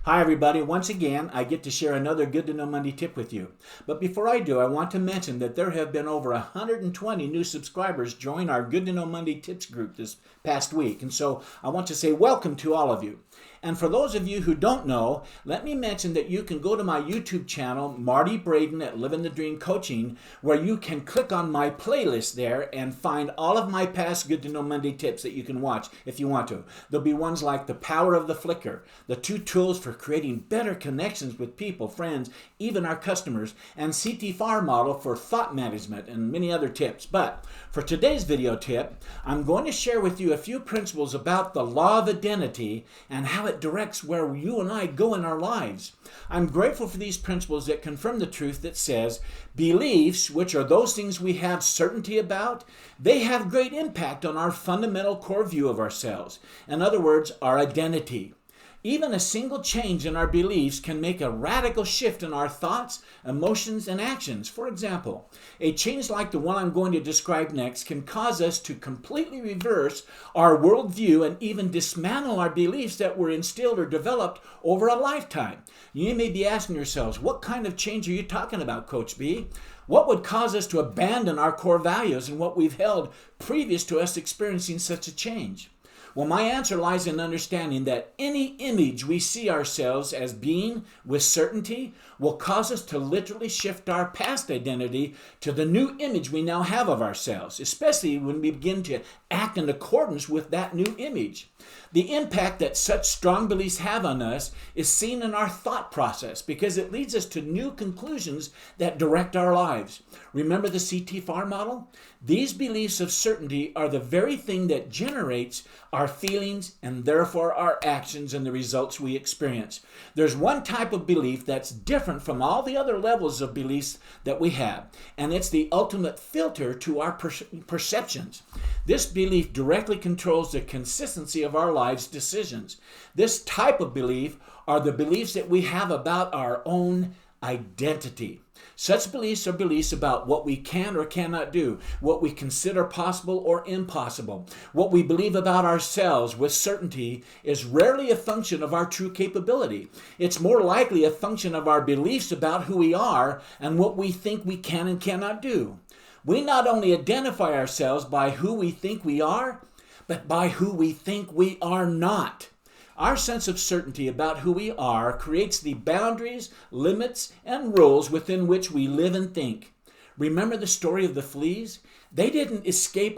Hi everybody, once again I get to share another Good to Know Monday tip with you. But before I do, I want to mention that there have been over 120 new subscribers join our Good to Know Monday tips group this past week. And so I want to say welcome to all of you. And for those of you who don't know, let me mention that you can go to my YouTube channel, Marty Braden at Living the Dream Coaching, where you can click on my playlist there and find all of my past Good to Know Monday tips that you can watch if you want to. There'll be ones like the power of the flicker, the 2 tools for creating better connections with people, friends, even our customers, and CT-FAR model for thought management and many other tips. But for today's video tip, I'm going to share with you a few principles about the law of identity and how it directs where you and I go in our lives. I'm grateful for these principles that confirm the truth that says beliefs, which are those things we have certainty about, they have great impact on our fundamental core view of ourselves. In other words, our identity. Even a single change in our beliefs can make a radical shift in our thoughts, emotions, and actions. For example, a change like the one I'm going to describe next can cause us to completely reverse our worldview and even dismantle our beliefs that were instilled or developed over a lifetime. You may be asking yourselves, what kind of change are you talking about, Coach B? What would cause us to abandon our core values and what we've held previous to us experiencing such a change? Well, my answer lies in understanding that any image we see ourselves as being with certainty will cause us to literally shift our past identity to the new image we now have of ourselves, especially when we begin to act in accordance with that new image. The impact that such strong beliefs have on us is seen in our thought process because it leads us to new conclusions that direct our lives. Remember the CT-FAR model? These beliefs of certainty are the very thing that generates our feelings and therefore our actions and the results we experience. There's one type of belief that's different from all the other levels of beliefs that we have, and it's the ultimate filter to our perceptions. This belief directly controls the consistency of our life's decisions. This type of belief are the beliefs that we have about our own identity. Such beliefs are beliefs about what we can or cannot do, what we consider possible or impossible. What we believe about ourselves with certainty is rarely a function of our true capability. It's more likely a function of our beliefs about who we are and what we think we can and cannot do. We not only identify ourselves by who we think we are, but by who we think we are not. Our sense of certainty about who we are creates the boundaries, limits, and rules within which we live and think. Remember the story of the fleas? They didn't escape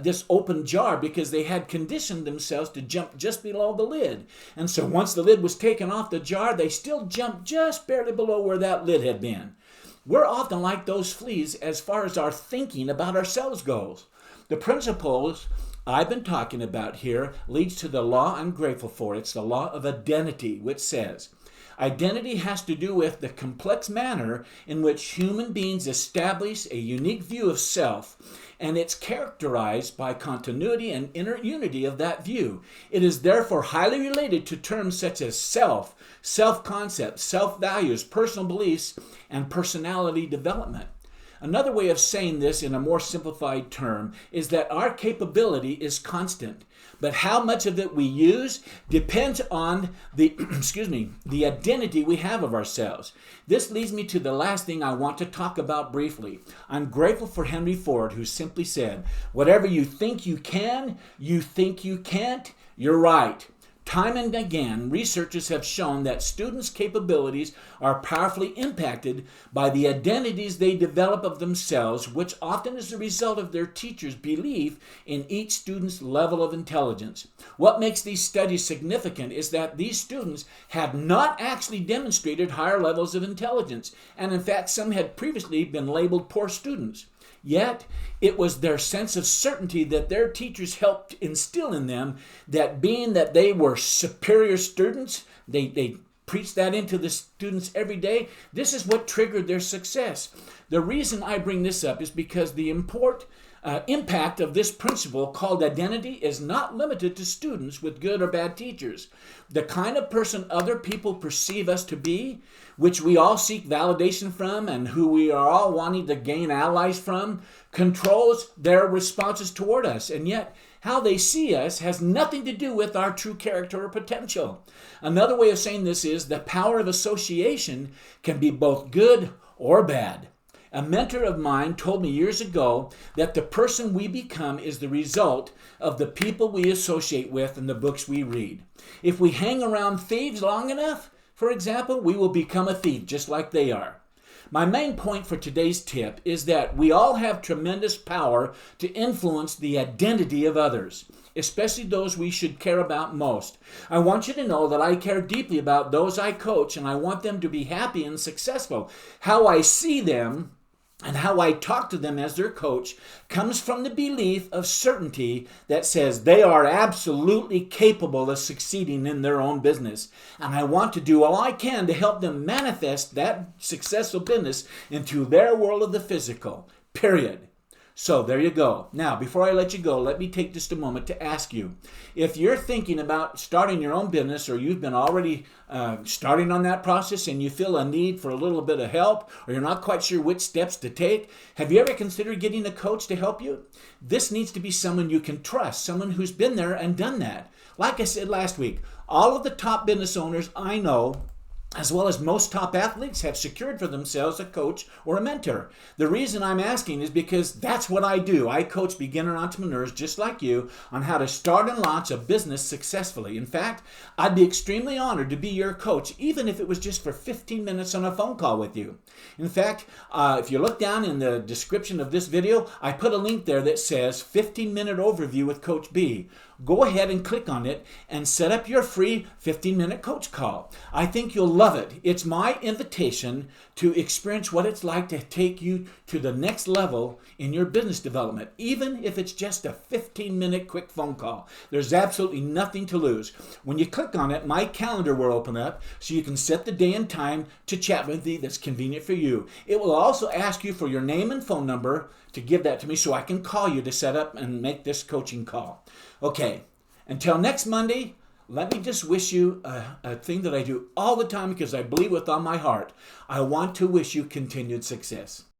this open jar because they had conditioned themselves to jump just below the lid. And so once the lid was taken off the jar, they still jumped just barely below where that lid had been. We're often like those fleas as far as our thinking about ourselves goes. The principles I've been talking about here leads to the law I'm grateful for. It's the law of identity, which says, identity has to do with the complex manner in which human beings establish a unique view of self, and it's characterized by continuity and inner unity of that view. It is therefore highly related to terms such as self, self-concept, self-values, personal beliefs, and personality development. Another way of saying this in a more simplified term is that our capability is constant, but how much of it we use depends on the the identity we have of ourselves. This leads me to the last thing I want to talk about briefly. I'm grateful for Henry Ford, who simply said, "Whatever you think you can, you think you can't, you're right." Time and again, researchers have shown that students' capabilities are powerfully impacted by the identities they develop of themselves, which often is the result of their teachers' belief in each student's level of intelligence. What makes these studies significant is that these students have not actually demonstrated higher levels of intelligence, and in fact, some had previously been labeled poor students. Yet, it was their sense of certainty that their teachers helped instill in them, that being that they were superior students, they preached that into the students every day. This is what triggered their success. The reason I bring this up is because the import impact of this principle called identity is not limited to students with good or bad teachers. The kind of person other people perceive us to be, which we all seek validation from and who we are all wanting to gain allies from, controls their responses toward us. And yet, how they see us has nothing to do with our true character or potential. Another way of saying this is the power of association can be both good or bad. A mentor of mine told me years ago that the person we become is the result of the people we associate with and the books we read. If we hang around thieves long enough, for example, we will become a thief just like they are. My main point for today's tip is that we all have tremendous power to influence the identity of others, especially those we should care about most. I want you to know that I care deeply about those I coach, and I want them to be happy and successful. How I see them and how I talk to them as their coach comes from the belief of certainty that says they are absolutely capable of succeeding in their own business. And I want to do all I can to help them manifest that successful business into their world of the physical, period. So there you go. Now, before I let you go, let me take just a moment to ask you, if you're thinking about starting your own business, or you've been already starting on that process and you feel a need for a little bit of help, or you're not quite sure which steps to take, have you ever considered getting a coach to help you? This needs to be someone you can trust, someone who's been there and done that. Like I said last week, all of the top business owners I know, as well as most top athletes, have secured for themselves a coach or a mentor. The reason I'm asking is because that's what I do. I coach beginner entrepreneurs just like you on how to start and launch a business successfully. In fact, I'd be extremely honored to be your coach, even if it was just for 15 minutes on a phone call with you. In fact, if you look down in the description of this video, I put a link there that says 15-minute overview with Coach B. Go ahead and click on it and set up your free 15-minute coach call. I think you'll love it. It's my invitation to experience what it's like to take you to the next level in your business development, even if it's just a 15-minute quick phone call. There's absolutely nothing to lose. When you click on it, my calendar will open up so you can set the day and time to chat with me that's convenient for you. It will also ask you for your name and phone number to give that to me so I can call you to set up and make this coaching call. Okay, until next Monday, let me just wish you a thing that I do all the time because I believe with all my heart. I want to wish you continued success.